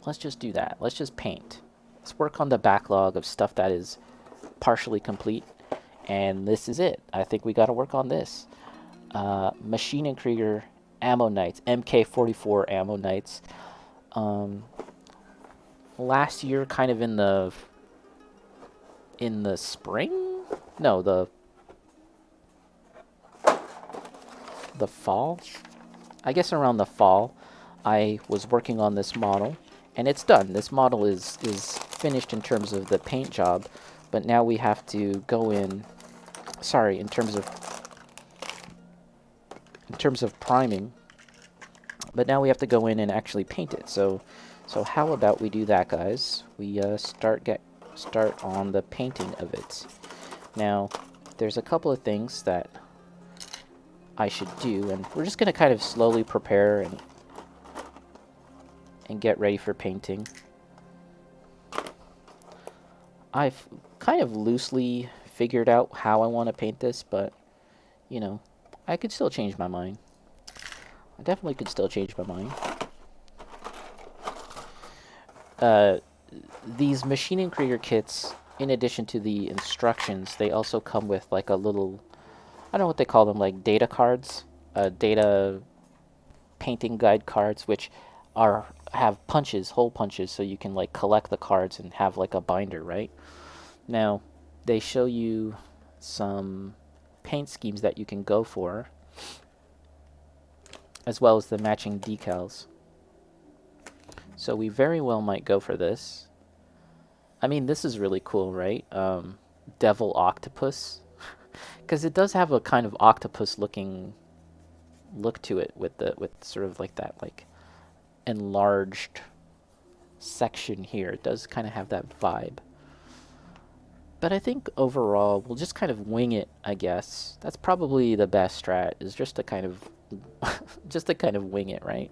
let's just do that. Let's just paint. Let's work on the backlog of stuff that is partially complete. And this is it. I think we got to work on this. Maschinen Krieger Ammoknights, MK44 Ammoknights. Last year, kind of in the spring? No, the fall? I guess around the fall, I was working on this model, and it's done. This model is finished in terms of the paint job, but now we have to go in. Sorry, in terms of priming, but now we have to go in and actually paint it. So how about we do that, guys? We start on the painting of it. Now, there's a couple of things that I should do, and we're just gonna kind of slowly prepare and get ready for painting. I've kind of loosely figured out how I want to paint this, but you know, I could still change my mind. I definitely could still change my mind. These Maschinen Krieger kits, in addition to the instructions, they also come with like a little, I don't know what they call them, like data cards, data painting guide cards, which have punches, hole punches, so you can like collect the cards and have like a binder, right? Now, they show you some paint schemes that you can go for, as well as the matching decals. So we very well might go for this. I mean, this is really cool, right? Devil Octopus. Because it does have a kind of octopus-looking look to it with sort of like that like enlarged section here. It does kind of have that vibe. But I think overall, we'll just kind of wing it, I guess. That's probably the best strat, is just to kind of wing it, right?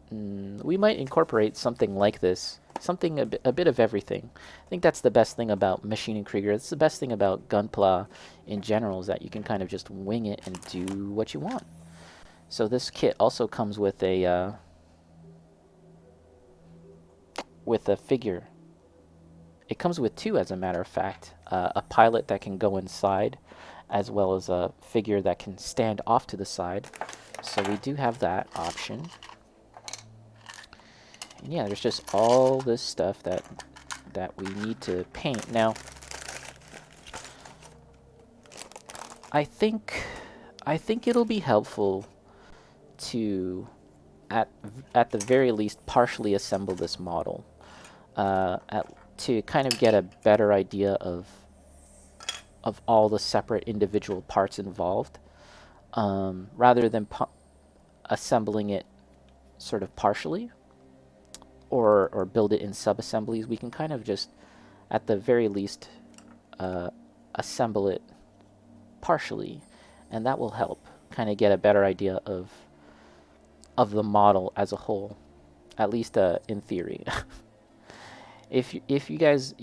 We might incorporate something like this, something a bit of everything. I think that's the best thing about Maschinen Krieger. It's the best thing about Gunpla in general, is that you can kind of just wing it and do what you want. So this kit also comes with a figure. It comes with two, as a matter of fact. A pilot that can go inside, as well as a figure that can stand off to the side. So we do have that option. And yeah, there's just all this stuff that we need to paint. Now, I think it'll be helpful to, at the very least, partially assemble this model, to kind of get a better idea of all the separate individual parts involved, rather than assembling it sort of partially, or build it in sub-assemblies. We can kind of just, at the very least, assemble it partially, and that will help kind of get a better idea of the model as a whole, at least in theory. If you guys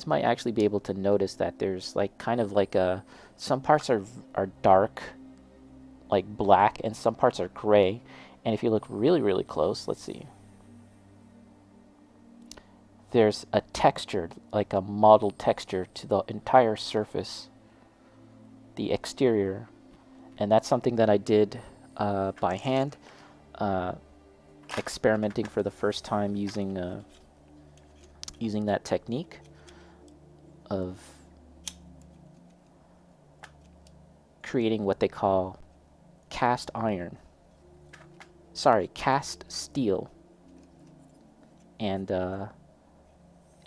might actually be able to notice that there's like kind of like some parts are dark, like black, and some parts are gray. And if you look really, really close, let's see. There's a texture, like a model texture to the entire surface, the exterior. And that's something that I did by hand, experimenting for the first time using that technique of creating what they call cast steel. And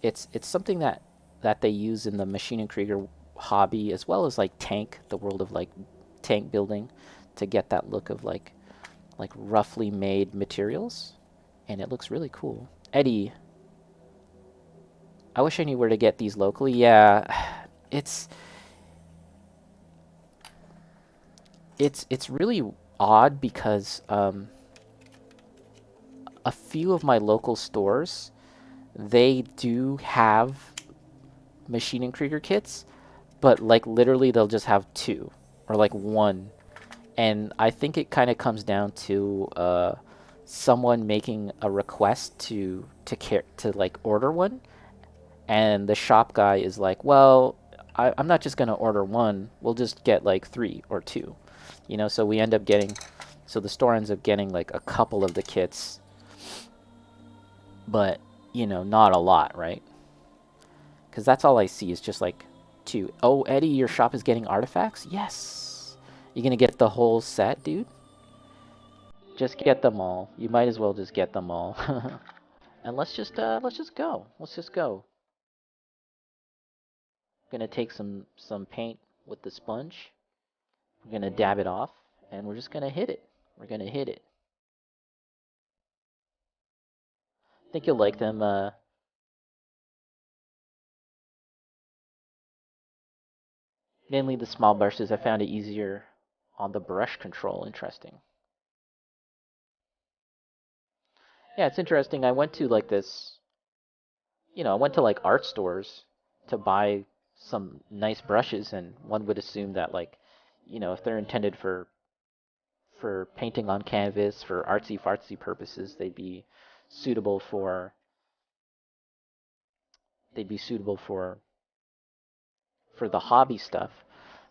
it's something that they use in the Maschinen Krieger hobby, as well as like the world of like tank building, to get that look of like roughly made materials, and it looks really cool. Eddie, I wish I knew where to get these locally. Yeah, it's really odd, because a few of my local stores, they do have Maschinen Krieger kits, but like literally they'll just have two or like one. And I think it kind of comes down to someone making a request to like order one, and the shop guy is like, well, I'm not just gonna order one. We'll just get like 3 or 2, you know. So we end up getting, so the store ends up getting like a couple of the kits, but you know, not a lot, right? Because that's all I see is just like 2. Oh, Eddie, your shop is getting artifacts? Yes. You gonna get the whole set, dude? Just get them all. You might as well just get them all. And let's just go. Let's just go. Gonna take some paint with the sponge. We're gonna dab it off, and we're just gonna hit it. We're gonna hit it. I think you'll like them. Mainly the small brushes. I found it easier on the brush control. Interesting. Yeah, it's interesting. I went to like this, you know, I went to like art stores to buy some nice brushes, and one would assume that like, you know, if they're intended for painting on canvas for artsy fartsy purposes, suitable for they'd be suitable for the hobby stuff.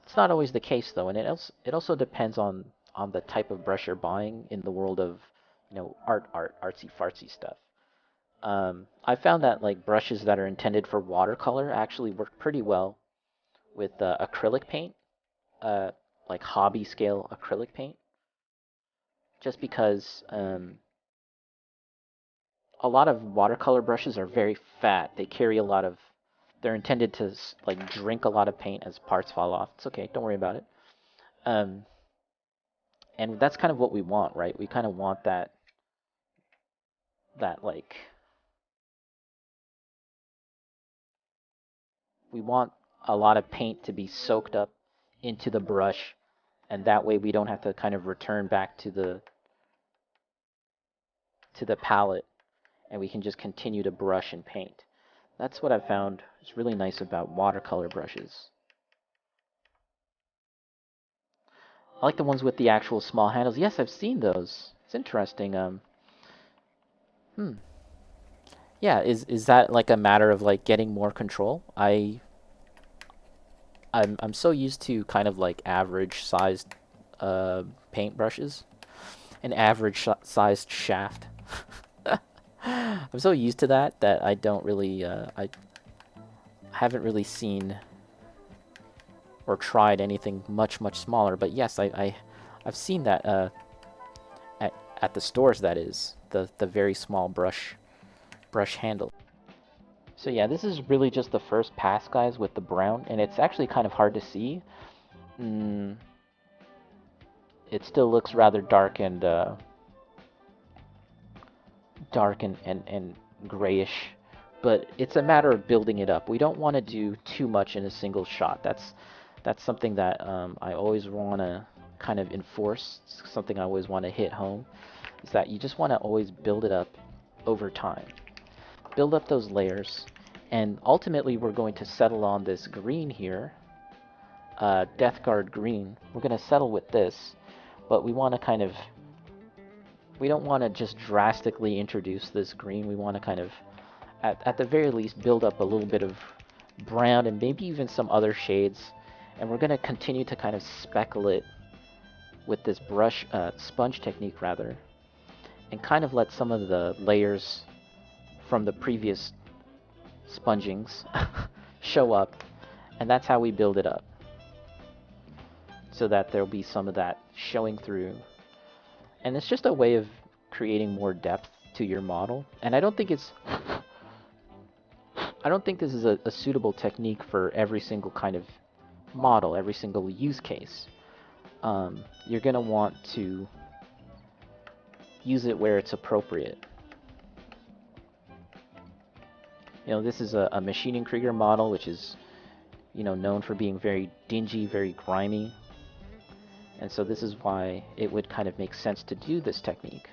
It's not always the case though, and it also depends on the type of brush you're buying in the world of, you know, artsy fartsy stuff. I found that like brushes that are intended for watercolor actually work pretty well with acrylic paint, uh, like hobby scale acrylic paint, just because a lot of watercolor brushes are very fat. They carry a lot of. They're intended to like drink a lot of paint as parts fall off. It's okay, don't worry about it. Um, and that's kind of what we want, right? We kind of want that like we want a lot of paint to be soaked up into the brush, and that way we don't have to kind of return back to the palette, and we can just continue to brush and paint. That's what I've found is really nice about watercolor brushes. I like the ones with the actual small handles. Yes, I've seen those. It's interesting. Hmm. Yeah, is that like a matter of like getting more control? I'm so used to kind of like average sized uh paint brushes, an average sized shaft. I'm so used to that I don't really I haven't really seen or tried anything much smaller. But yes, I've seen that at the stores. That is the very small brush handle. So yeah, this is really just the first pass, guys, with the brown, and it's actually kind of hard to see. Mm, it still looks rather dark and grayish, but it's a matter of building it up. We don't want to do too much in a single shot. That's something that I always want to kind of enforce. Something I always want to hit home is that you just want to always build it up over time. Build up those layers, and ultimately we're going to settle on this green here, Death Guard green. We're going to settle with this, but we want to kind of we don't want to just drastically introduce this green. We want to kind of, at the very least, build up a little bit of brown and maybe even some other shades. And we're going to continue to kind of speckle it with this sponge technique rather, and kind of let some of the layers from the previous spongings show up. And that's how we build it up, so that there'll be some of that showing through. And it's just a way of creating more depth to your model. And I don't think this is a suitable technique for every single kind of model, every single use case. You're going to want to use it where it's appropriate. You know, this is a Maschinen Krieger model, which is, you know, known for being very dingy, very grimy. And so this is why it would kind of make sense to do this technique.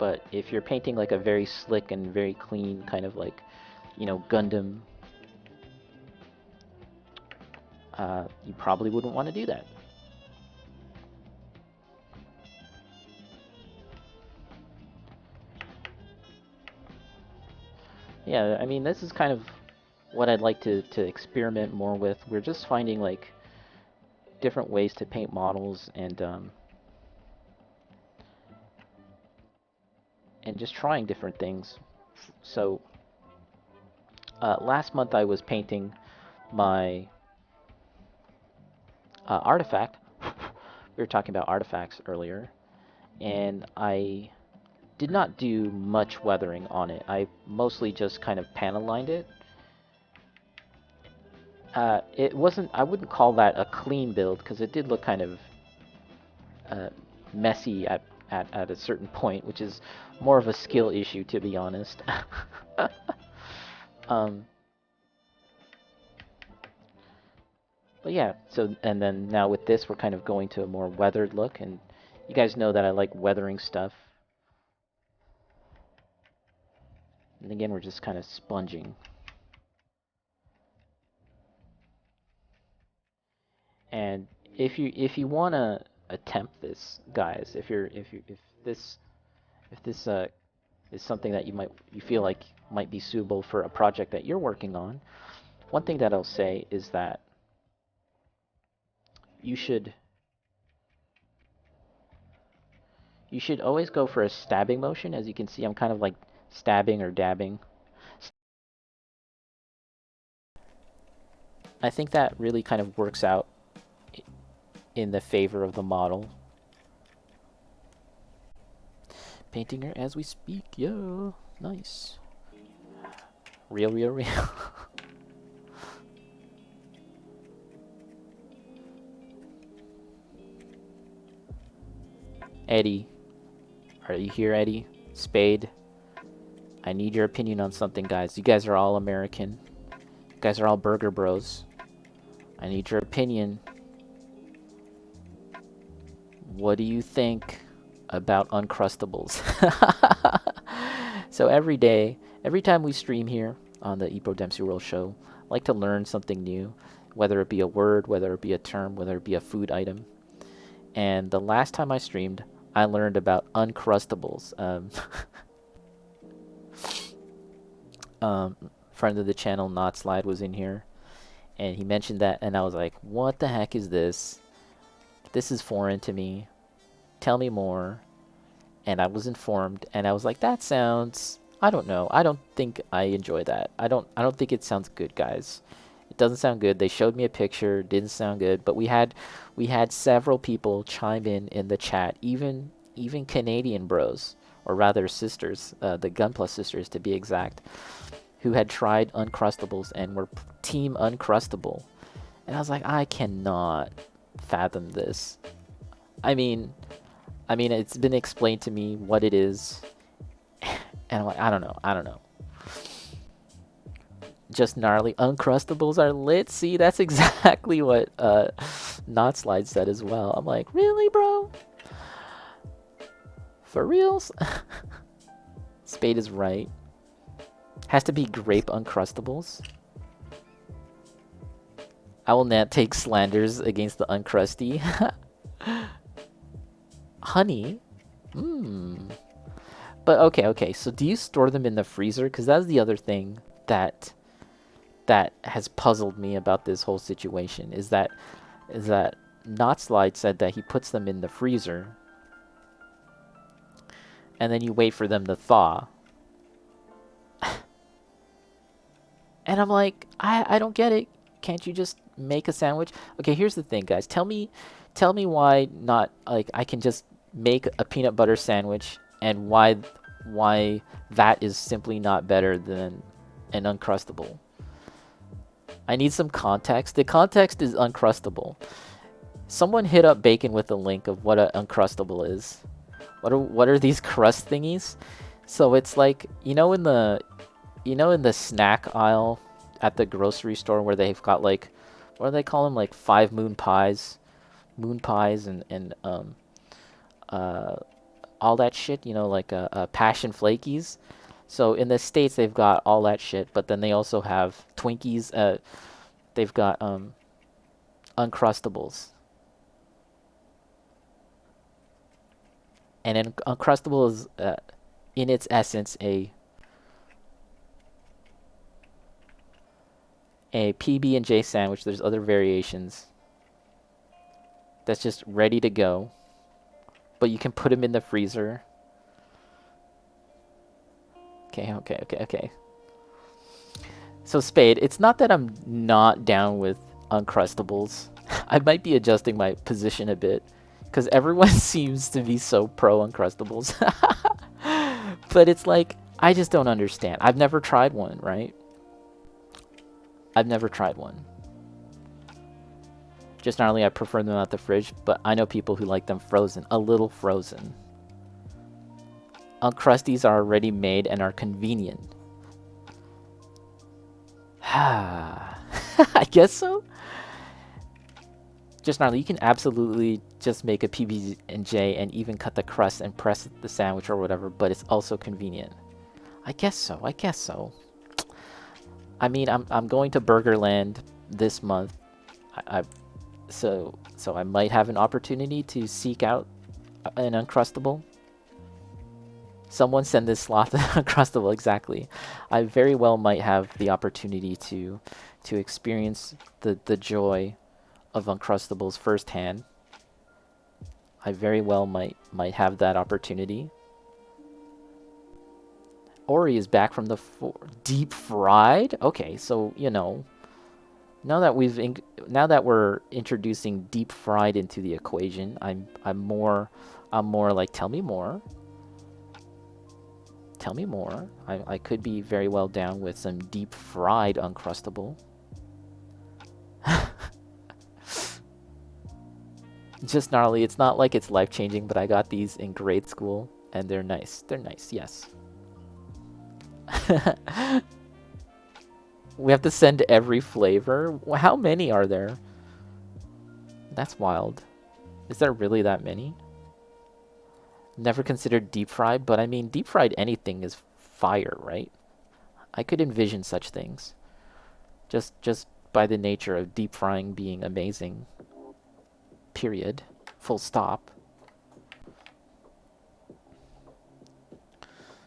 But if you're painting like a very slick and very clean kind of like, you know, Gundam, you probably wouldn't want to do that. Yeah, I mean, this is kind of what I'd like to experiment more with. We're just finding like different ways to paint models and just trying different things. So last month I was painting my artifact. We were talking about artifacts earlier, and I did not do much weathering on it. I mostly just kind of panel lined it. It wasn't, I wouldn't call that a clean build because it did look kind of uh, messy at a certain point, which is more of a skill issue, to be honest. um, but yeah, so, and then now with this, we're kind of going to a more weathered look, and you guys know that I like weathering stuff. And again, we're just kind of sponging. And if you want to attempt this, guys, if this is something that you feel like might be suitable for a project that you're working on, one thing that I'll say is that you should you should always go for a stabbing motion. As you can see, I'm kind of like stabbing or dabbing. I think that really kind of works out in the favor of the model. Painting her as we speak, yo. Nice. Real, real, real. Eddie. Are you here, Eddie? Spade. I need your opinion on something, guys. You guys are all American. You guys are all burger bros. I need your opinion. What do you think about Uncrustables? So every day, every time we stream here on the Epo Dempsey World Show, I like to learn something new, whether it be a word, whether it be a term, whether it be a food item. And the last time I streamed, I learned about Uncrustables. Friend of the channel, Not Slide, was in here, and he mentioned that, and I was like, what the heck is this? This is foreign to me. Tell me more. And I was informed, and I was like, that sounds, I don't know. I don't think I enjoy that. I don't think it sounds good, guys. It doesn't sound good. They showed me a picture, didn't sound good, but we had several people chime in the chat, even Canadian bros, or rather sisters, the Gunpla sisters to be exact, who had tried Uncrustables and were team Uncrustable. And I was like, I cannot fathom this. I mean, it's been explained to me what it is, and I'm like, I don't know. Just gnarly. Uncrustables are lit. See, that's exactly what Not Slide said as well. I'm like, really, bro? For reals? Spade is right. Has to be grape Uncrustables. I will not take slanders against the Uncrusty. Honey? Mmm. But okay. So do you store them in the freezer? Because that's the other thing that has puzzled me about this whole situation. Is that Not Slide said that he puts them in the freezer, and then you wait for them to thaw. And I'm like, I don't get it. Can't you just make a sandwich? Okay, here's the thing, guys. Tell me why not, like, I can just make a peanut butter sandwich, and why that is simply not better than an Uncrustable. I need some context. The context is Uncrustable. Someone hit up Bacon with a link of what an Uncrustable is. What are these crust thingies? So it's like, in the snack aisle at the grocery store where they've got like, what do they call them? Like 5 moon pies and all that shit. Like passion flakies. So in the States they've got all that shit, but then they also have Twinkies. They've got Uncrustables. And an Uncrustable is, in its essence, a PB&J sandwich. There's other variations. That's just ready to go. But you can put them in the freezer. Okay. So Spade, it's not that I'm not down with Uncrustables. I might be adjusting my position a bit, because everyone seems to be so pro Uncrustables. But it's like, I just don't understand. I've never tried one, right? I've never tried one. Just not only I prefer them out the fridge, but I know people who like them frozen, a little frozen. Uncrusties are already made and are convenient. I guess so. Just not only, you can absolutely just make a PB&J and even cut the crust and press the sandwich or whatever, but it's also convenient. I guess so. I mean, I'm going to Burgerland this month. So I might have an opportunity to seek out an Uncrustable. Someone send this sloth an Uncrustable, exactly. I very well might have the opportunity to experience the joy of Uncrustables firsthand. I very well might have that opportunity. Ori is back from the deep fried. Okay, so you know, now that we're introducing deep fried into the equation, I'm more like, tell me more. Tell me more. I could be very well down with some deep fried Uncrustable. Just gnarly. It's not like it's life changing, but I got these in grade school and they're nice. They're nice, yes. We have to send every flavor? How many are there? That's wild. Is there really that many? Never considered deep fried, but I mean, deep fried anything is fire, right? I could envision such things. Just by the nature of deep frying being amazing. Period. Full stop.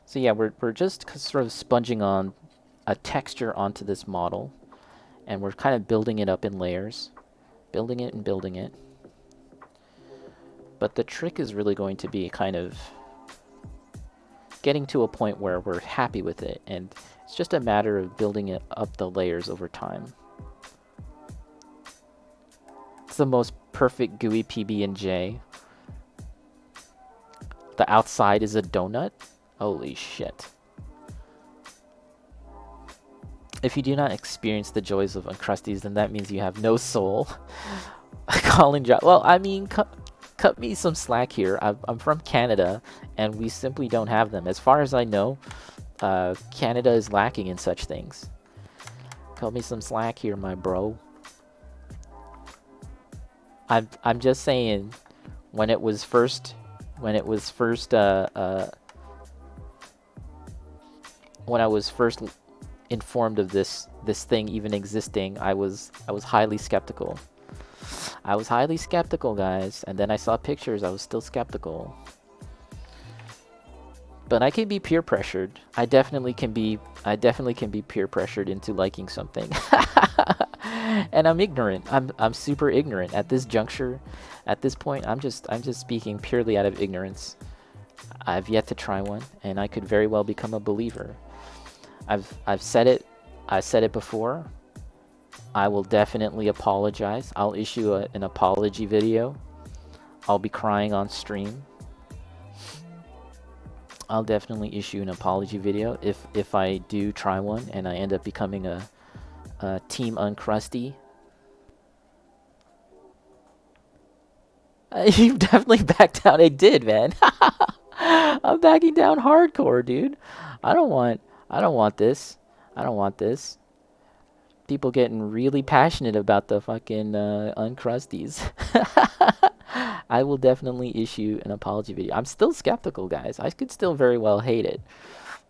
So yeah, we're just sort of sponging on a texture onto this model, and we're kind of building it up in layers. Building it and building it. But the trick is really going to be kind of getting to a point where we're happy with it, and it's just a matter of building it up the layers over time. It's the most perfect gooey PB&J. The outside is a donut? Holy shit. If you do not experience the joys of Uncrusties, then that means you have no soul. Colin Job. Well, I mean, cut me some slack here. I'm from Canada, and we simply don't have them. As far as I know, Canada is lacking in such things. Cut me some slack here, my bro. I'm just saying, when I was first informed of this thing even existing, I was highly skeptical. I was highly skeptical, guys, and then I saw pictures. I was still skeptical. But I can be peer pressured. I definitely can be peer pressured into liking something. And I'm ignorant. I'm super ignorant at this juncture. At this point, I'm just speaking purely out of ignorance. I've yet to try one, and I could very well become a believer. I've said it. I said it before. I will definitely apologize. I'll issue an apology video. I'll be crying on stream. I'll definitely issue an apology video if I do try one and I end up becoming a Team Uncrusty. You definitely backed down. I did, man. I'm backing down hardcore, dude. I don't want this. I don't want this. People getting really passionate about the fucking Uncrusties. I will definitely issue an apology video. I'm still skeptical, guys. I could still very well hate it,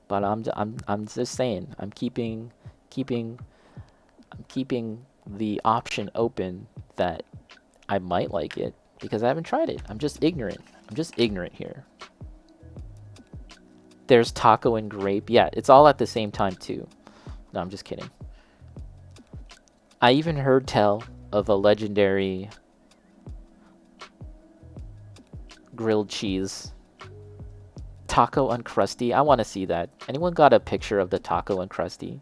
but I'm just saying. I'm keeping the option open that I might like it because I haven't tried it. I'm just ignorant. I'm just ignorant here. There's taco and grape. Yeah, it's all at the same time too. No, I'm just kidding. I even heard tell of a legendary grilled cheese taco uncrusty. I want to see that. Anyone got a picture of the taco uncrusty?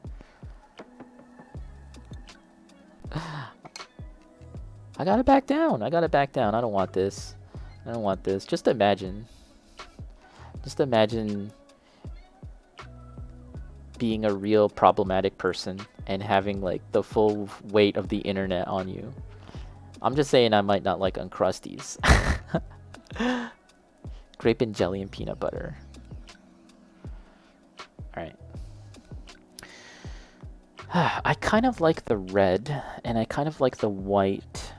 I gotta back down. I gotta back down. I don't want this. I don't want this. Just imagine. Just imagine being a real problematic person and having like the full weight of the internet on you. I'm just saying I might not like Uncrusties. Grape and jelly and peanut butter. Alright. I kind of like the red, and I kind of like the white.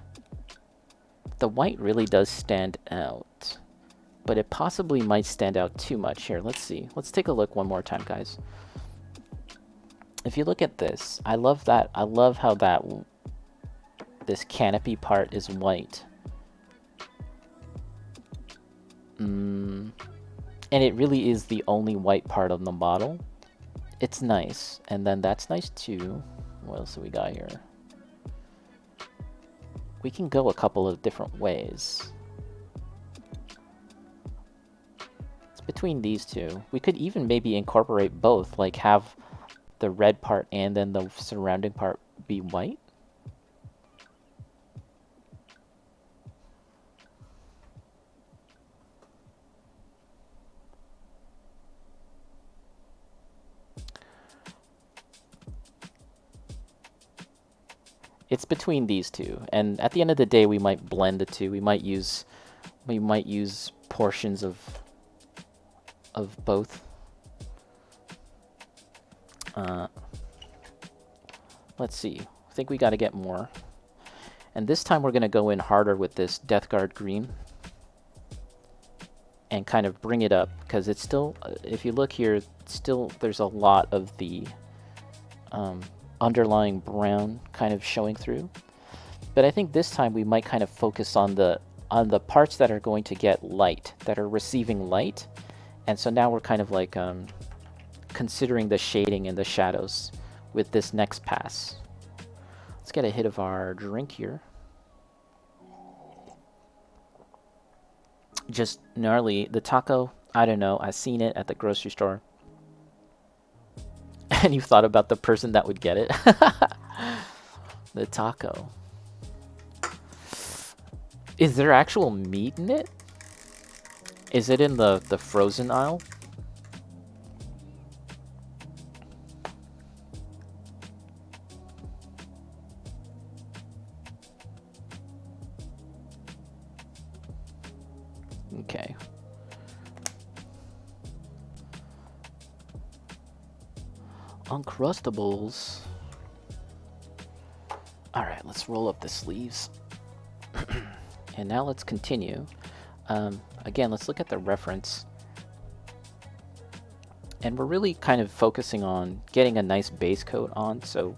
The white really does stand out, but it possibly might stand out too much. Here, let's see. Let's take a look one more time, guys. If you look at this, I love that. I love how this canopy part is white. And it really is the only white part of the model. It's nice. And then that's nice too. What else do we got here? We can go a couple of different ways. It's between these two. We could even maybe incorporate both, like have the red part and then the surrounding part be white. It's between these two, and at the end of the day, we might blend the two. We might use portions of both. Let's see. I think we got to get more. And this time we're going to go in harder with this Death Guard green and kind of bring it up, because it's still, if you look here, still there's a lot of the underlying brown kind of showing through. But I think this time we might kind of focus on the parts that are going to get light, that are receiving light. And so now we're kind of like considering the shading and the shadows with this next pass. Let's get a hit of our drink here. Just gnarly. The taco, I don't know. I've seen it at the grocery store. And you thought about the person that would get it. The taco. Is there actual meat in it? Is it in the frozen aisle? Okay. Uncrustables. Alright, let's roll up the sleeves. And now let's continue. Again, let's look at the reference. And we're really kind of focusing on getting a nice base coat on, so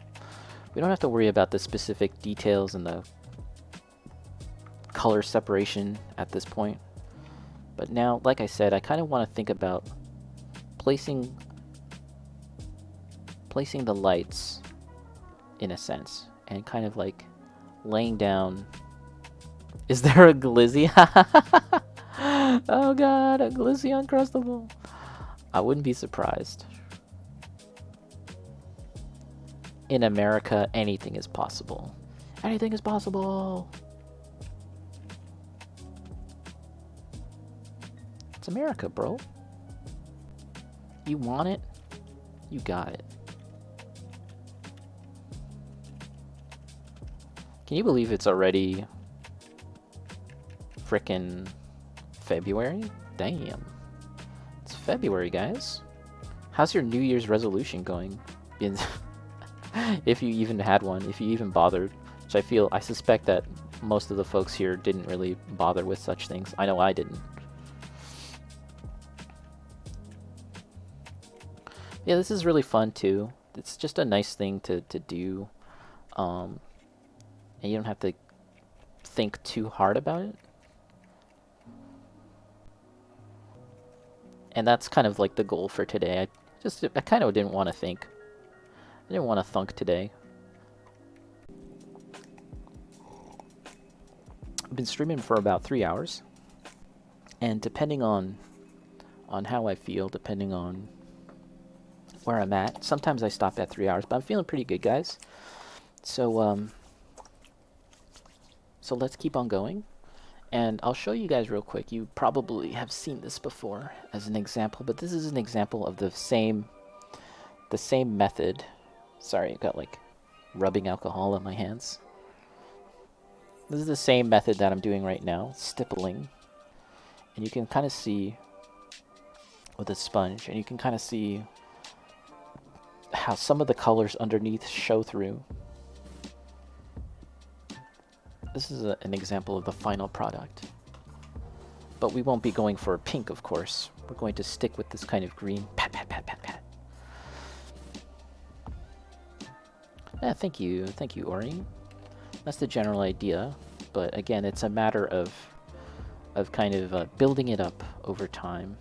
we don't have to worry about the specific details and the color separation at this point. But now, like I said, I kind of want to think about placing the lights in a sense, and kind of like laying down. Is there a glizzy? Oh god, a glizzy Uncrustable. I wouldn't be surprised. In America, anything is possible. Anything is possible. It's America, bro. You want it? You got it. Can you believe it's already frickin' February? Damn. It's February, guys. How's your New Year's resolution going? If you even had one, if you even bothered. Which I suspect that most of the folks here didn't really bother with such things. I know I didn't. Yeah, this is really fun too. It's just a nice thing to do. And you don't have to think too hard about it. And that's kind of like the goal for today. I kind of didn't want to think. I didn't want to thunk today. I've been streaming for about 3 hours, and depending on how I feel, depending on where I'm at, sometimes I stop at 3 hours, but I'm feeling pretty good, guys. So so let's keep on going, and I'll show you guys real quick. You probably have seen this before as an example, but this is an example of the same method. Sorry, I got like rubbing alcohol on my hands. This is the same method that I'm doing right now, stippling. And you can kind of see with a sponge, and you can kind of see how some of the colors underneath show through. This is an example of the final product. But we won't be going for a pink, of course. We're going to stick with this kind of green. Pat, pat, pat, pat, pat. Yeah, thank you, Ori. That's the general idea, but again, it's a matter of kind of building it up over time.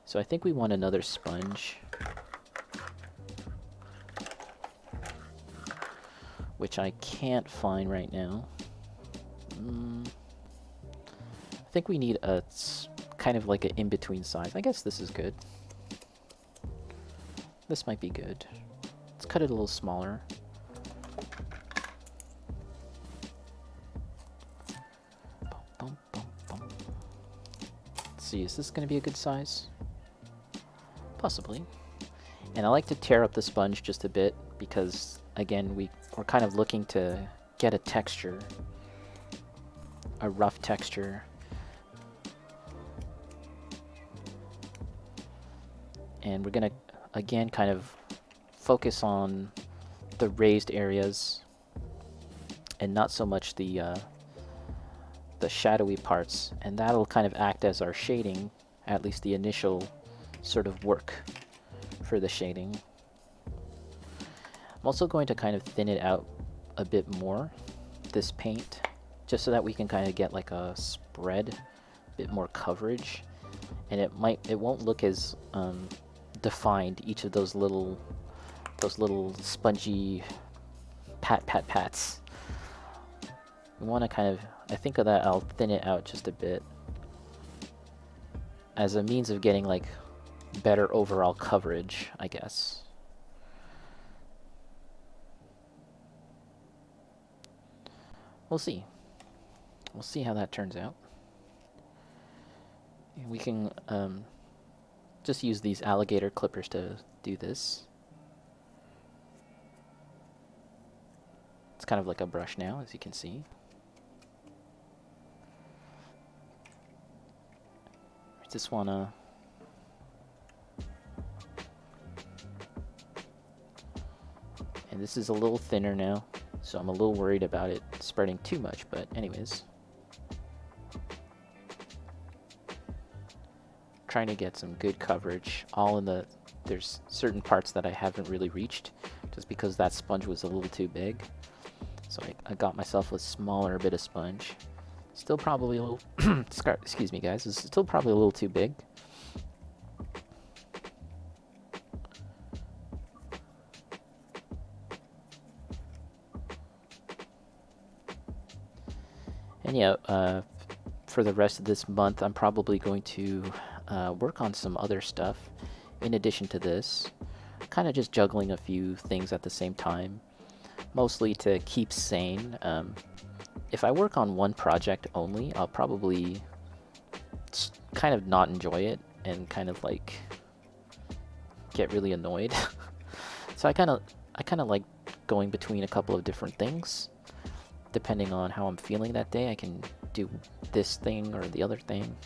So I think we want another sponge, which I can't find right now. I think we need a kind of like an in-between size. I guess this is good. This might be good. Let's cut it a little smaller. Let's see, is this going to be a good size? Possibly. And I like to tear up the sponge just a bit because, again, we're kind of looking to get a texture, a rough texture. And we're going to, again, kind of focus on the raised areas and not so much the shadowy parts, and that'll kind of act as our shading, at least the initial sort of work for the shading. I'm also going to kind of thin it out a bit more, this paint, just so that we can kind of get like a spread, a bit more coverage, and it won't look as defined, each of those little spongy pats. We want to kind of, I think of that, I'll thin it out just a bit as a means of getting like better overall coverage, I guess. We'll see. We'll see how that turns out. And we can just use these alligator clippers to do this. It's kind of like a brush now, as you can see. I just wanna and this is a little thinner now, so I'm a little worried about it spreading too much, but anyways. Trying to get some good coverage, all in the, there's certain parts that I haven't really reached, just because that sponge was a little too big. So I got myself a smaller bit of sponge. Still probably a little, excuse me guys, it's still probably a little too big. And yeah, for the rest of this month, I'm probably going to work on some other stuff in addition to this. Kind of just juggling a few things at the same time, mostly to keep sane. If I work on one project only, I'll probably kind of not enjoy it and kind of like get really annoyed. So I kind of like going between a couple of different things. Depending on how I'm feeling that day, I can do this thing or the other thing.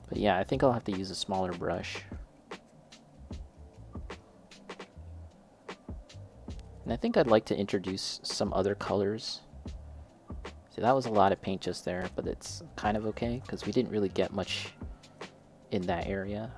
But yeah, I think I'll have to use a smaller brush. And I think I'd like to introduce some other colors. See, that was a lot of paint just there, but it's kind of okay, because we didn't really get much in that area.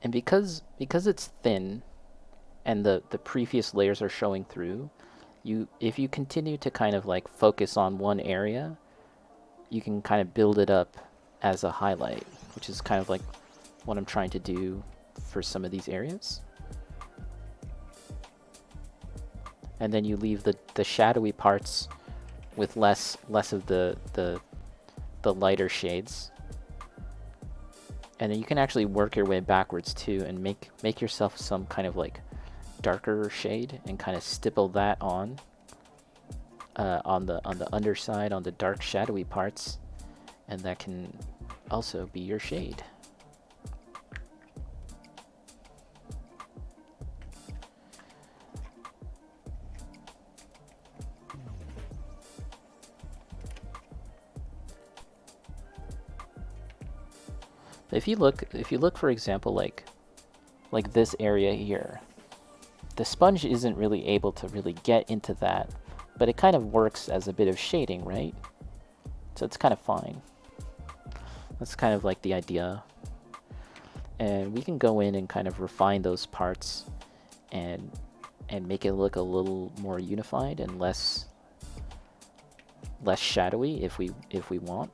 And because it's thin and the previous layers are showing through, if you continue to kind of like focus on one area, you can kind of build it up as a highlight, which is kind of like what I'm trying to do for some of these areas. And then you leave the shadowy parts with less of the lighter shades. And then you can actually work your way backwards too and make yourself some kind of like darker shade and kind of stipple that on the underside, on the dark shadowy parts, and that can also be your shade. If you look for example like this area here, the sponge isn't really able to really get into that, but it kind of works as a bit of shading, right? So it's kind of fine. That's kind of like the idea. And we can go in and kind of refine those parts and make it look a little more unified and less shadowy if we want.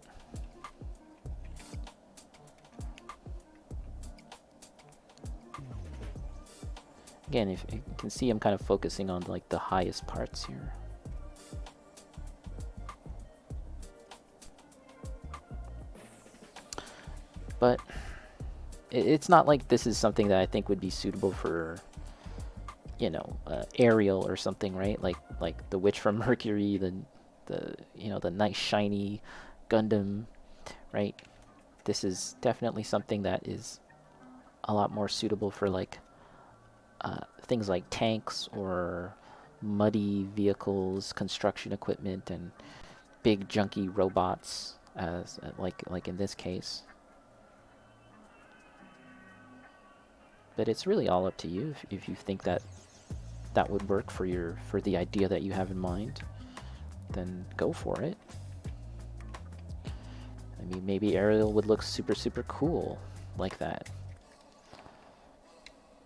Again, if you can see, I'm kind of focusing on like the highest parts here. But it's not like this is something that I think would be suitable for, you know, Ariel or something, right? Like the Witch from Mercury, the you know, the nice shiny Gundam, right? This is definitely something that is a lot more suitable for like things like tanks or muddy vehicles, construction equipment, and big junky robots, as like in this case. But it's really all up to you if you think that would work for the idea that you have in mind, then go for it. I mean, maybe Ariel would look super cool like that.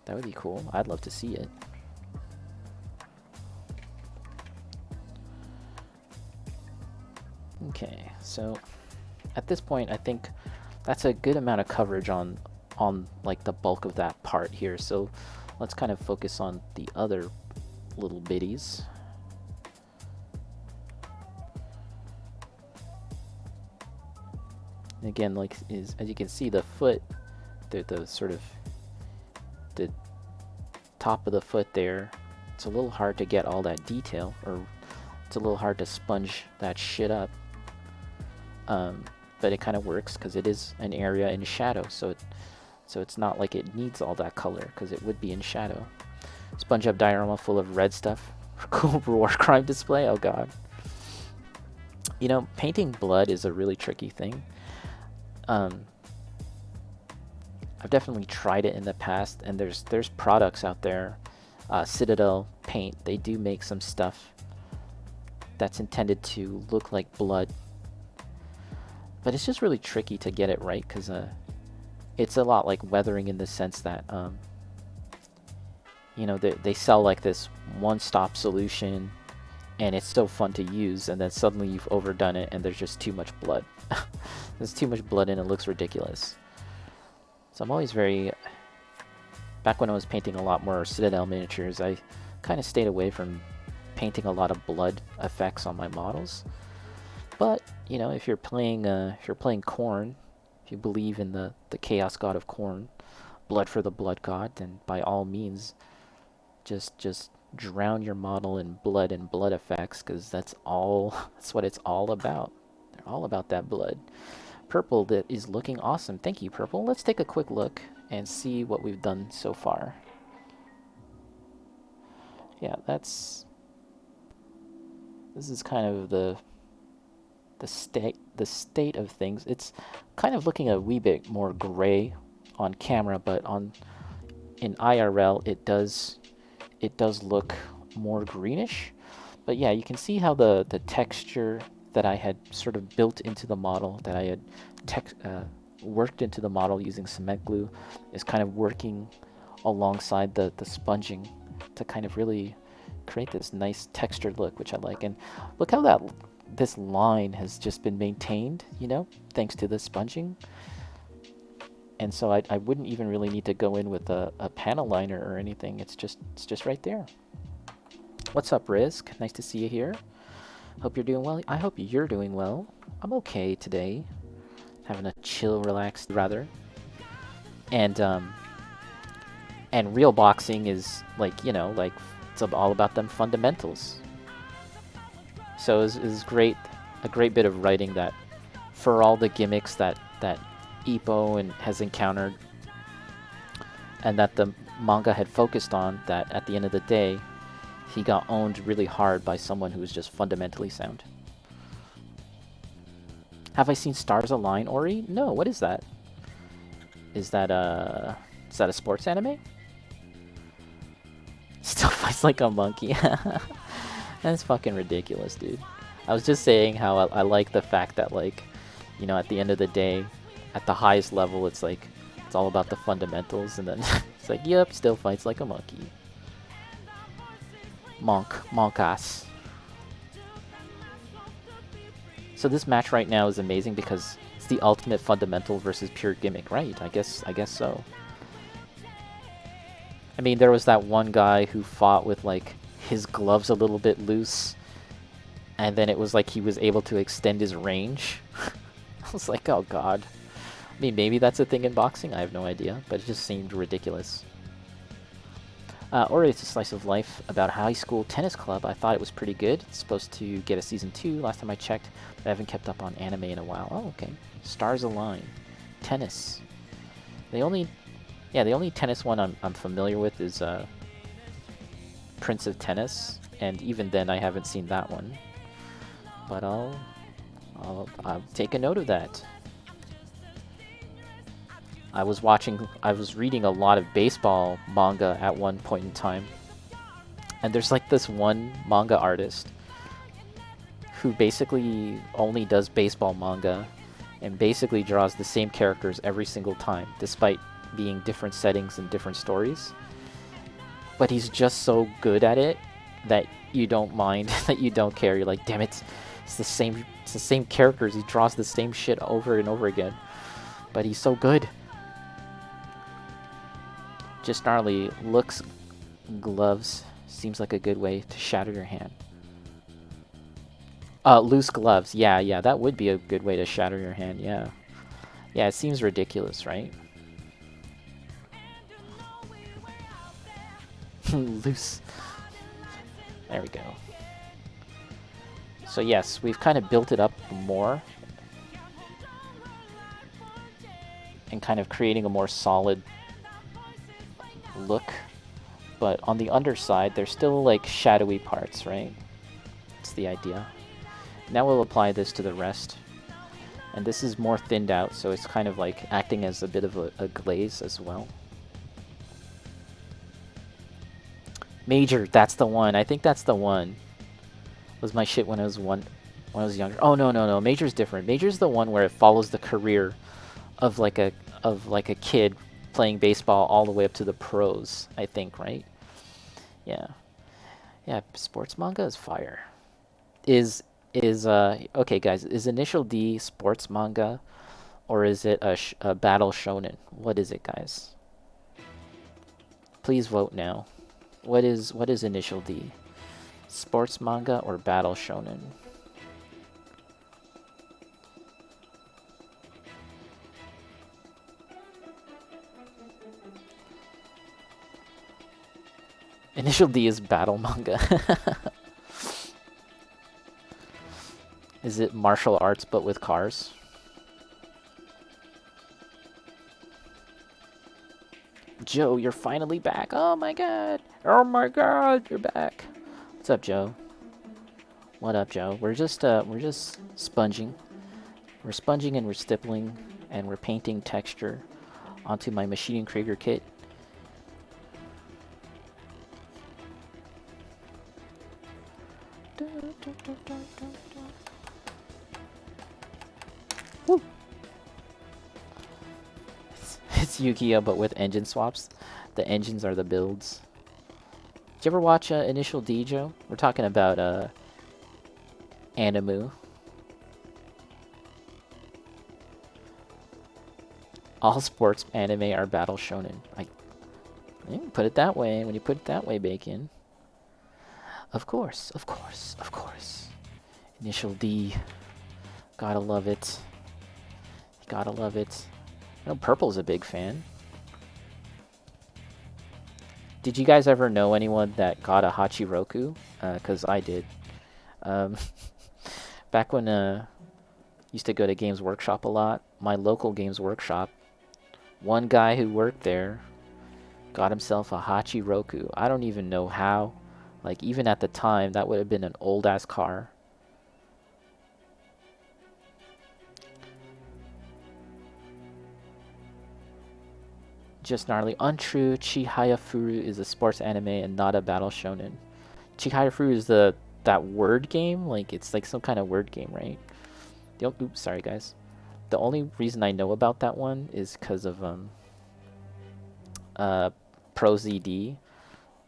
That would be cool. I'd love to see it. Okay, so at this point, I think that's a good amount of coverage on like the bulk of that part here. So let's kind of focus on the other little bitties. And again, like as you can see, the foot, the sort of the top of the foot there, it's a little hard to get all that detail, or it's a little hard to sponge that shit up. But it kind of works because it is an area in shadow, so it's not like it needs all that color because it would be in shadow. Sponge up diorama full of red stuff. Cool war crime display. Oh god. You know, painting blood is a really tricky thing. I've definitely tried it in the past, and there's products out there. Citadel Paint, they do make some stuff that's intended to look like blood, but it's just really tricky to get it right because it's a lot like weathering in the sense that you know, they sell like this one-stop solution and it's so fun to use, and then suddenly you've overdone it and there's just too much blood. There's too much blood and it looks ridiculous. So I'm always very... Back when I was painting a lot more Citadel miniatures, I kind of stayed away from painting a lot of blood effects on my models. But, you know, if you're playing Khorne, if you believe in the Chaos God of Khorne, blood for the Blood God, then by all means, just drown your model in blood and blood effects, because that's what it's all about. They're all about that blood. Purple, that is looking awesome. Thank you, Purple. Let's take a quick look and see what we've done so far. Yeah, this is kind of the state of things. It's kind of looking a wee bit more gray on camera, but in IRL it does look more greenish. But yeah, you can see how the texture that I had sort of built into the model, that I had worked into the model using cement glue is kind of working alongside the sponging to kind of really create this nice textured look, which I like. And look how this line has just been maintained, you know, thanks to the sponging. And so I wouldn't even really need to go in with a panel liner or anything. It's just right there. What's up, Rizk? Nice to see you here. Hope you're doing well. I hope you're doing well. I'm okay today. Having a chill, relaxed, rather. And real boxing is like, you know, like it's all about them fundamentals. So it's great, a great bit of writing that for all the gimmicks that Ippo has encountered and that the manga had focused on, that at the end of the day he got owned really hard by someone who was just fundamentally sound. Have I seen Stars Align, Ori? No, what is that? Is that a sports anime? Still fights like a monkey. That's fucking ridiculous, dude. I was just saying how I like the fact that, like, you know, at the end of the day, at the highest level, it's like, it's all about the fundamentals, and then it's like, yep, still fights like a monkey. Monkass. So this match right now is amazing because it's the ultimate fundamental versus pure gimmick, right? I guess so. I mean, there was that one guy who fought with, like, his gloves a little bit loose, and then it was like he was able to extend his range. I was like, oh god. I mean, maybe that's a thing in boxing, I have no idea, but it just seemed ridiculous. Or it's a slice of life about high school tennis club. I thought it was pretty good. It's supposed to get a season 2 last time I checked, but I haven't kept up on anime in a while. Oh, okay. Stars Align. Tennis. The only tennis one I'm familiar with is Prince of Tennis, and even then I haven't seen that one. But I'll take a note of that. I was reading a lot of baseball manga at one point in time, and there's like this one manga artist who basically only does baseball manga and basically draws the same characters every single time, despite being different settings and different stories. But he's just so good at it that you don't mind, that you don't care. You're like, damn it, it's the same characters. He draws the same shit over and over again, but he's so good. Just gnarly. Looks, gloves. Seems like a good way to shatter your hand. Loose gloves. Yeah, that would be a good way to shatter your hand, yeah. Yeah, it seems ridiculous, right? Loose. There we go. So yes, we've kind of built it up more. And kind of creating a more solid look, but on the underside there's still like shadowy parts, right? That's the idea. Now we'll apply this to the rest, and this is more thinned out, so it's kind of like acting as a bit of a glaze as well. Major, that's the one. I think that's the one. Was my shit when I was younger. Oh no, Major's different. Major's the one where it follows the career of like a kid playing baseball all the way up to the pros, I think, right? Yeah. Yeah, sports manga is fire. Okay, guys, is Initial D sports manga, or is it a battle shonen? What is it, guys? Please vote now. What is Initial D? Sports manga or battle shonen? Initial D is battle manga. Is it martial arts but with cars? Joe, you're finally back. Oh my god. Oh my god, you're back. What's up, Joe? What up, Joe? We're just sponging. We're sponging and we're stippling and we're painting texture onto my Maschinen Krieger kit. Woo! It's Yu-Gi-Oh but with engine swaps. The engines are the builds. Did you ever watch Initial D, Joe? We're talking about Animu. All sports anime are battle shonen. You can put it that way. When you put it that way, Bacon. Of course, of course, of course. Initial D. Gotta love it. Gotta love it. I know Purple's a big fan. Did you guys ever know anyone that got a Hachiroku? Because I did. Back when used to go to Games Workshop a lot, my local Games Workshop, one guy who worked there got himself a Hachiroku. I don't even know how. Like, even at the time, that would have been an old-ass car. Just gnarly. Untrue, Chihayafuru is a sports anime and not a battle shonen. Chihayafuru is that word game? Like, it's like some kind of word game, right? Oops, sorry guys. The only reason I know about that one is because of ProZD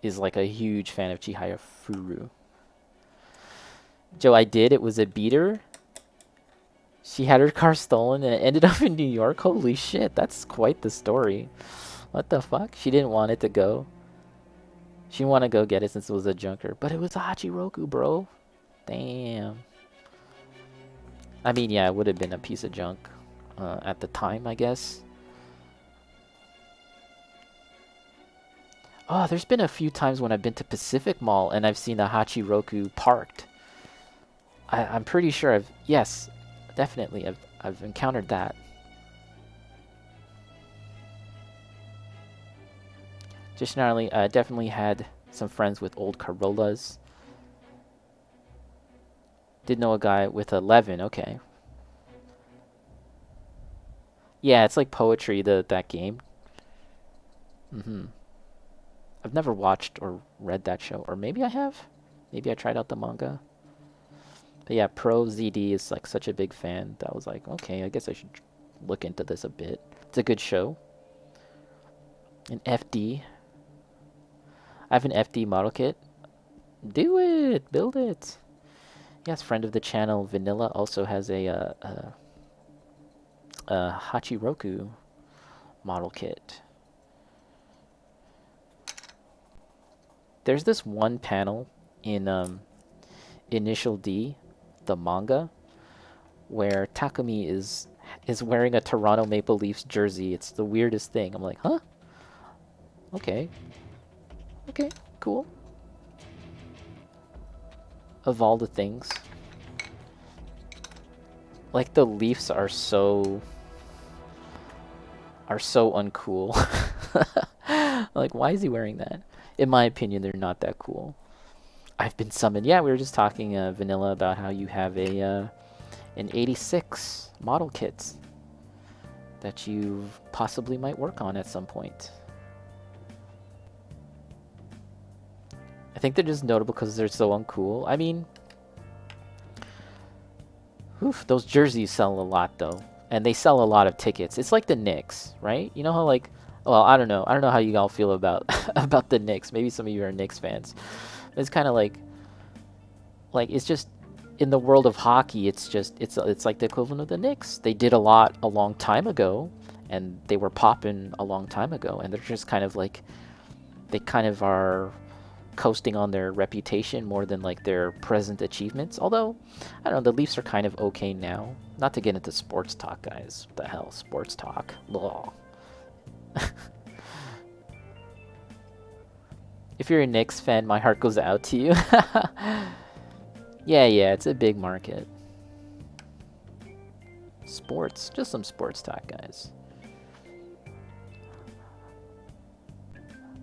is like a huge fan of Chihayafuru. Joe, I did. It was a beater. She had her car stolen and it ended up in New York. Holy shit, that's quite the story. What the fuck? She didn't want it to go. She didn't want to go get it since it was a junker. But it was a Hachiroku, bro. Damn. I mean, yeah, it would have been a piece of junk at the time, I guess. Oh, there's been a few times when I've been to Pacific Mall and I've seen a Hachiroku parked. I'm pretty sure yes, definitely, I've encountered that. Just gnarly, I definitely had some friends with old Corollas. Did know a guy with 11, okay. Yeah, it's like poetry, that game. I've never watched or read that show, or maybe I have. Maybe I tried out the manga. But yeah, ProZD is like such a big fan that I was like, okay, I guess I should look into this a bit. It's a good show. An FD. I have an FD model kit. Do it! Build it! Yes, friend of the channel, Vanilla, also has a Hachiroku model kit. There's this one panel in Initial D, the manga, where Takumi is wearing a Toronto Maple Leafs jersey. It's the weirdest thing. I'm like, huh? Okay. Okay, cool. Of all the things. Like, the Leafs are so uncool. Like, why is he wearing that? In my opinion, they're not that cool. I've been summoned. Yeah, we were just talking, Vanilla, about how you have an 86 model kit that you possibly might work on at some point. I think they're just notable because they're so uncool. I mean, oof, those jerseys sell a lot though, and they sell a lot of tickets. It's like the Knicks, right? You know how like, well, I don't know how you all feel about about the Knicks. Maybe some of you are Knicks fans. It's kind of like it's just in the world of hockey. It's like the equivalent of the Knicks. They did a lot a long time ago, and they were popping a long time ago, and they're just kind of like they kind of are coasting on their reputation more than like their present achievements. Although, I don't know, the Leafs are kind of okay now. Not to get into sports talk, guys. What the hell, sports talk? Blah. If you're a Knicks fan, my heart goes out to you. Yeah, it's a big market. Sports, just some sports talk, guys.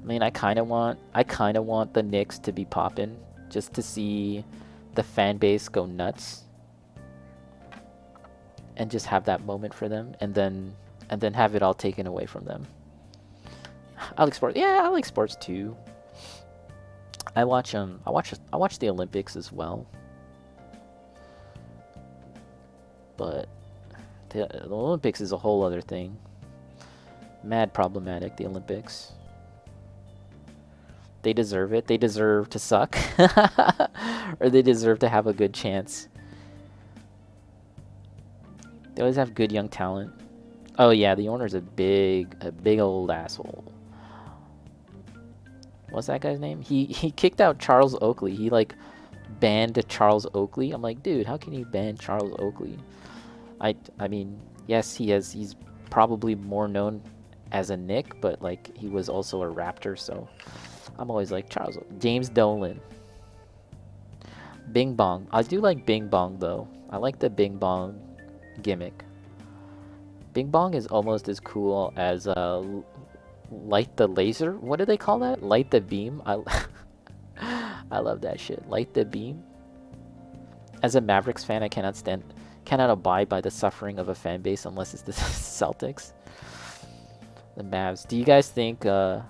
I mean, I kind of want the Knicks to be poppin', just to see the fan base go nuts, and just have that moment for them, and then have it all taken away from them. I like sports. Yeah, I like sports too. I watch the Olympics as well, but the Olympics is a whole other thing. Mad problematic, the Olympics. They deserve it. They deserve to suck. Or they deserve to have a good chance. They always have good young talent. Oh yeah, the owner's a big old asshole. What's that guy's name? He kicked out Charles Oakley. He like banned Charles Oakley. I'm like, dude, how can you ban Charles Oakley? I mean, yes, he's probably more known as a Nick, but like he was also a Raptor, so I'm always like James Dolan. Bing Bong. I do like Bing Bong though. I like the Bing Bong gimmick. Bing Bong is almost as cool as Light the Laser. What do they call that? Light the Beam. I love that shit. Light the Beam. As a Mavericks fan, I cannot abide by the suffering of a fan base unless it's the Celtics. The Mavs. Do you guys think the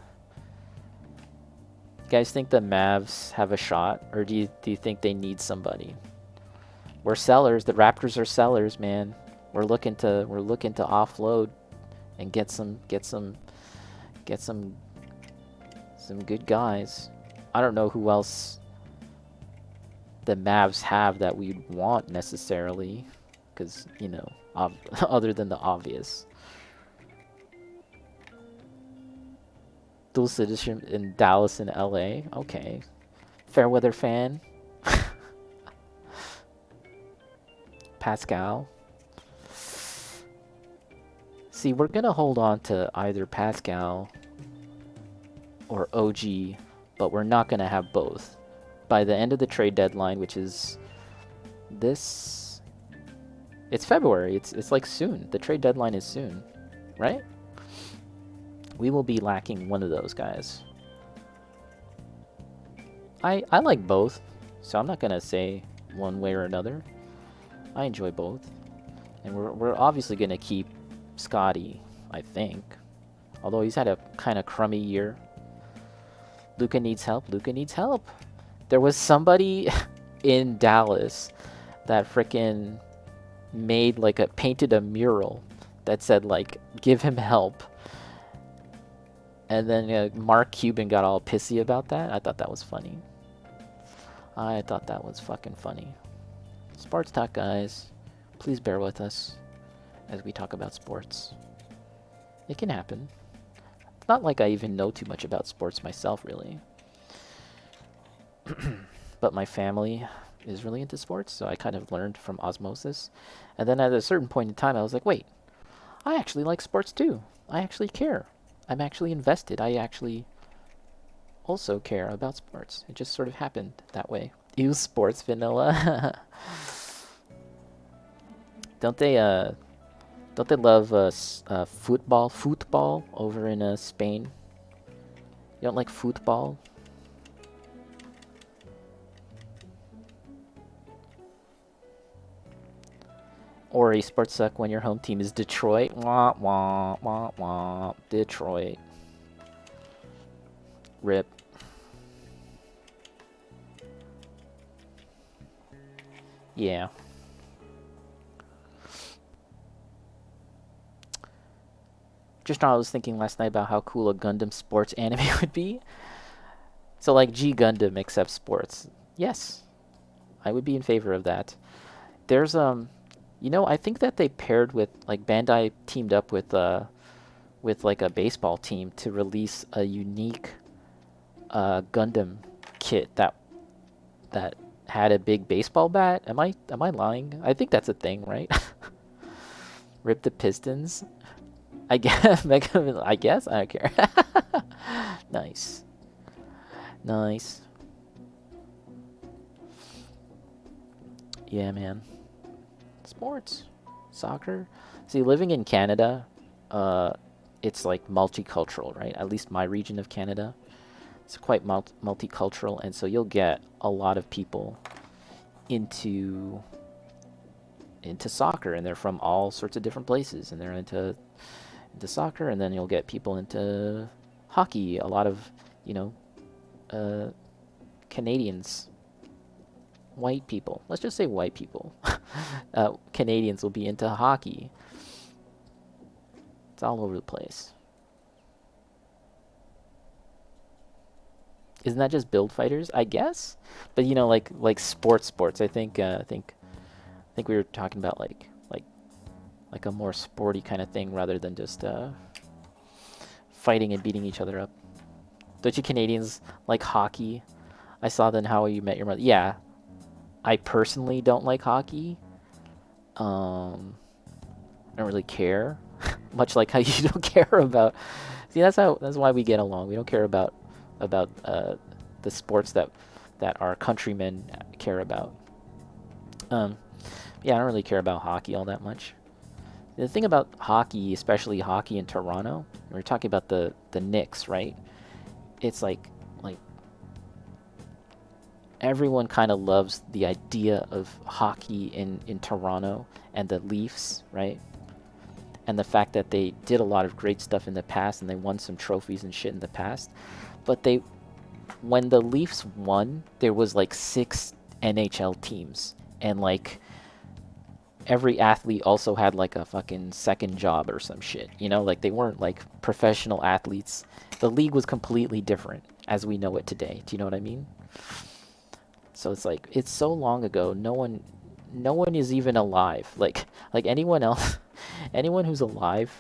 Mavs have a shot, or do you think they need somebody? We're sellers. The Raptors are sellers, man. We're looking to offload and get some good guys. I don't know who else the Mavs have that we'd want necessarily, because you know, other than the obvious. Dual citizenship in Dallas and LA. Okay. Fairweather fan. Pascal. See, we're gonna hold on to either Pascal or OG, but we're not gonna have both. By the end of the trade deadline, which is this... It's February. It's like soon. The trade deadline is soon, right? We will be lacking one of those guys. I like both, so I'm not gonna say one way or another. I enjoy both, and we're obviously gonna keep Scotty, I think. Although he's had a kind of crummy year. Luka needs help. Luka needs help. There was somebody in Dallas that frickin' made like painted a mural that said like, give him help. And then Mark Cuban got all pissy about that. I thought that was funny. I thought that was fucking funny. Sports talk, guys. Please bear with us as we talk about sports. It can happen. It's not like I even know too much about sports myself, really. But my family is really into sports, so I kind of learned from osmosis. And then at a certain point in time, I was like, wait, I actually like sports too. I actually care. I'm actually invested. I actually also care about sports. It just sort of happened that way. Ew, sports vanilla. Don't they love football over in Spain? You don't like football? Or esports suck when your home team is Detroit. Wah, wah, wah, wah. Detroit. Rip. Yeah. Just now I was thinking last night about how cool a Gundam sports anime would be. So like G Gundam except sports. Yes. I would be in favor of that. There's you know, I think that they paired with like Bandai teamed up with like a baseball team to release a unique Gundam kit that had a big baseball bat. Am I lying? I think that's a thing, right? Rip the Pistons. I guess. I guess. I don't care. Nice. Nice. Yeah, man. Sports. Soccer. See, living in Canada, it's like multicultural, right? At least my region of Canada. It's quite multicultural, and so you'll get a lot of people into soccer, and they're from all sorts of different places, and they're into soccer, and then you'll get people into hockey. A lot of, you know, Canadians, white people. Let's just say white people. Canadians will be into hockey. It's all over the place. isn't that just build fighters? I guess, but you know, like sports. I think we were talking about like a more sporty kind of thing rather than just fighting and beating each other up. Don't you Canadians like hockey? I saw that in How You Met Your Mother. Yeah, I personally don't like hockey. I don't really care, much like how you don't care about. See, that's why we get along. We don't care about the sports that our countrymen care about. Yeah, I don't really care about hockey all that much. The thing about hockey, especially hockey in Toronto, we're talking about the Knicks, right? It's like everyone kind of loves the idea of hockey in Toronto and the Leafs, right? And the fact that they did a lot of great stuff in the past and they won some trophies and shit in the past. But when the Leafs won, there was like 6 NHL teams, and like every athlete also had like a fucking second job or some shit. You know, like they weren't like professional athletes. The league was completely different as we know it today. Do you know what I mean? So it's like it's so long ago. No one is even alive. Like anyone else, anyone who's alive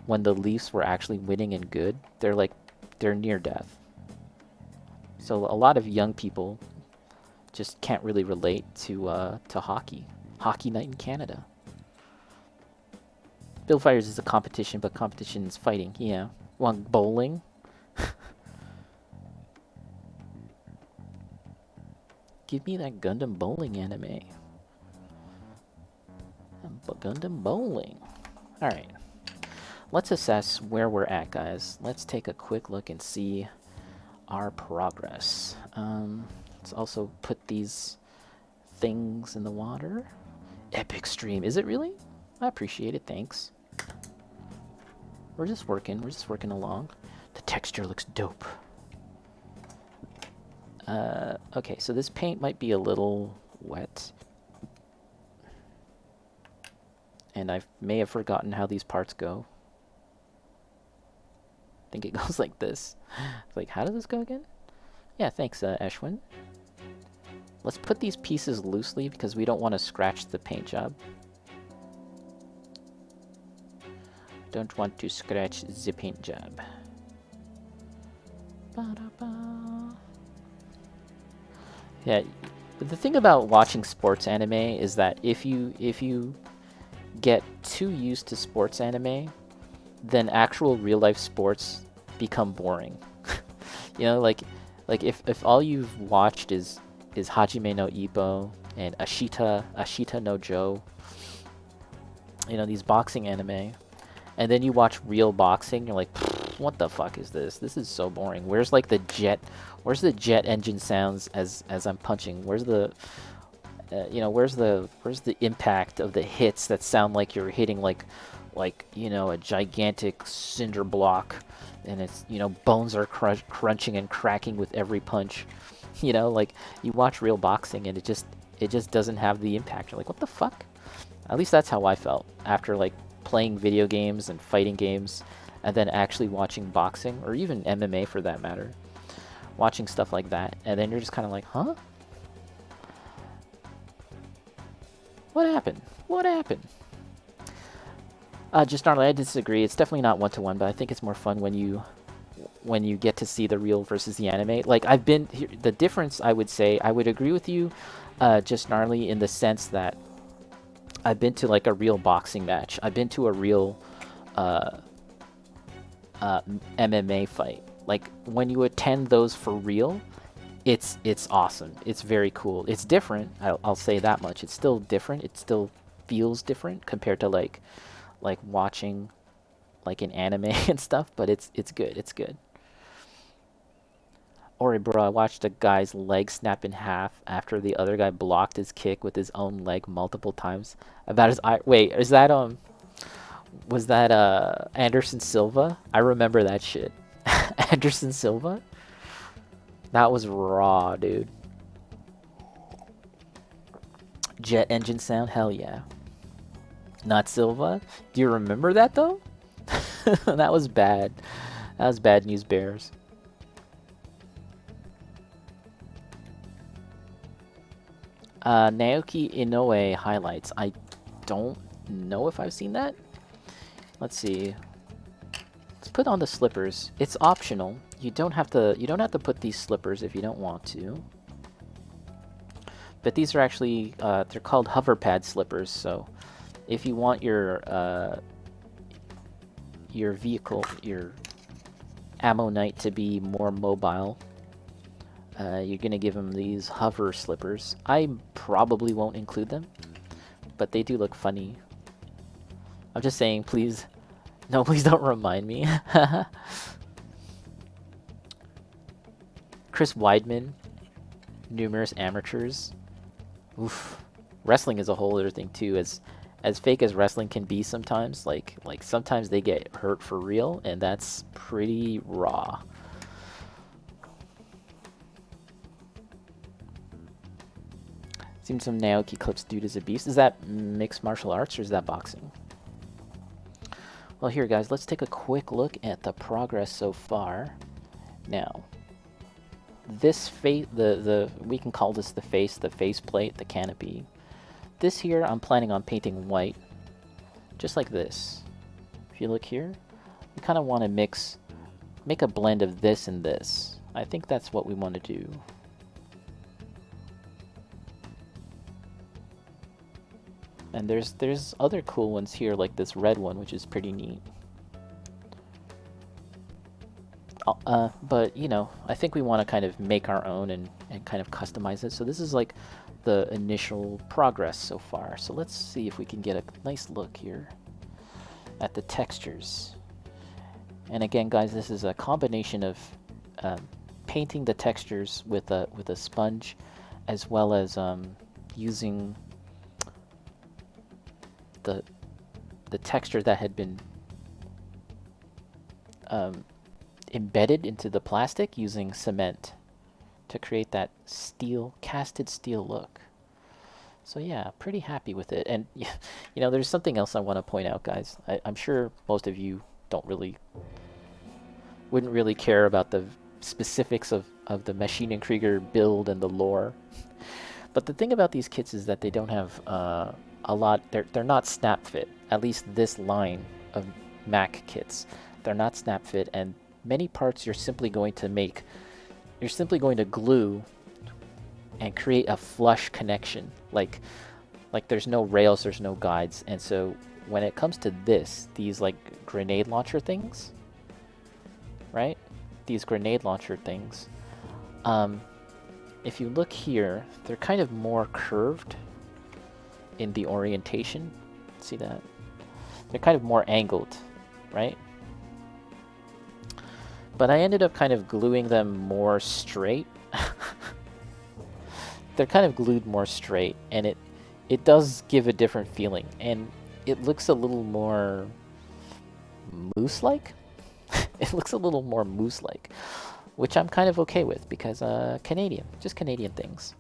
when the Leafs were actually winning and good, they're near death. So a lot of young people just can't really relate to hockey. Hockey night in Canada. Build Fighters is a competition, but competition is fighting. Yeah. Want bowling? Give me that Gundam bowling anime. Gundam bowling. Alright. Let's assess where we're at, guys. Let's take a quick look and see our progress. Let's also put these things in the water. Epic stream. Is it really? I appreciate it. Thanks. We're just working along. The texture looks dope. Okay, so this paint might be a little wet. And I may have forgotten how these parts go. I think it goes like this. Like, how does this go again? Yeah, thanks, Eshwin. Let's put these pieces loosely because we don't want to scratch the paint job. Don't want to scratch the paint job. Ba-da-ba. Yeah, but the thing about watching sports anime is that if you get too used to sports anime, then actual real life sports become boring. You know, like if all you've watched is Hajime no Ippo and Ashita no Joe, you know, these boxing anime, and then you watch real boxing, you're like, what the fuck is this? This is so boring. Where's like the jet engine sounds as I'm punching? Where's the you know, where's the impact of the hits that sound like you're hitting like you know, a gigantic cinder block, and it's, you know, bones are crunching and cracking with every punch. You know, like you watch real boxing and it just doesn't have the impact. You're like, what the fuck? At least that's how I felt after like playing video games and fighting games, and then actually watching boxing or even MMA for that matter. Watching stuff like that, and then you're just kind of like, huh? What happened? What happened? Just gnarly, I disagree. It's definitely not one-to-one, but I think it's more fun when you get to see the real versus the anime. Like, I've been here, the difference, I would say, I would agree with you, just gnarly, in the sense that I've been to like a real boxing match. I've been to a real MMA fight. Like, when you attend those for real, it's awesome. It's very cool. It's different. I'll say that much. It's still different. It still feels different compared to like watching like an anime and stuff, but it's good. It's good. Ori, bro, I watched a guy's leg snap in half after the other guy blocked his kick with his own leg multiple times. About his eye. Wait, is that was that Anderson Silva? I remember that shit. Anderson Silva? That was raw, dude. Jet engine sound? Hell yeah. Not Silva? Do you remember that though? That was bad. That was bad news bears. Naoki Inoue highlights. I don't know if I've seen that. Let's see. Let's put on the slippers. It's optional. You don't have to. You don't have to put these slippers if you don't want to. But these are actually they're called hover pad slippers. So if you want your vehicle, your Ammoknight to be more mobile, you're gonna give them these hover slippers. I probably won't include them, but they do look funny. I'm just saying, please. No, please don't remind me. Chris Weidman, numerous amateurs. Oof. Wrestling is a whole other thing too. As fake as wrestling can be sometimes, like sometimes they get hurt for real, and that's pretty raw. Seen some Naoki clips. Dude is a beast. Is that mixed martial arts or is that boxing? Well, here, guys, let's take a quick look at the progress so far. Now, this face, we can call this the face plate, the canopy. This here, I'm planning on painting white, just like this. If you look here, we kind of want to make a blend of this and this. I think that's what we want to do. And there's other cool ones here, like this red one, which is pretty neat. But, you know, I think we want to kind of make our own and kind of customize it. So this is like the initial progress so far. So let's see if we can get a nice look here at the textures. And again, guys, this is a combination of painting the textures with a sponge, as well as using the texture that had been embedded into the plastic using cement to create that casted steel look. So yeah, pretty happy with it. And you know, there's something else I want to point out, guys. I'm sure most of you wouldn't really care about the specifics of the Maschinen Krieger build and the lore. But the thing about these kits is that they don't have a lot. They're not snap fit. At least this line of ma.k kits, they're not snap fit, and many parts you're simply going to glue and create a flush connection. Like there's no rails, there's no guides, and so when it comes to these like grenade launcher things, right? These grenade launcher things. If you look here, they're kind of more curved in the orientation. See that? They're kind of more angled, right? But I ended up kind of gluing them more straight. They're kind of glued more straight, and it does give a different feeling, and it looks a little more moose-like. It looks a little more moose-like, which I'm kind of okay with because Canadian, just Canadian things.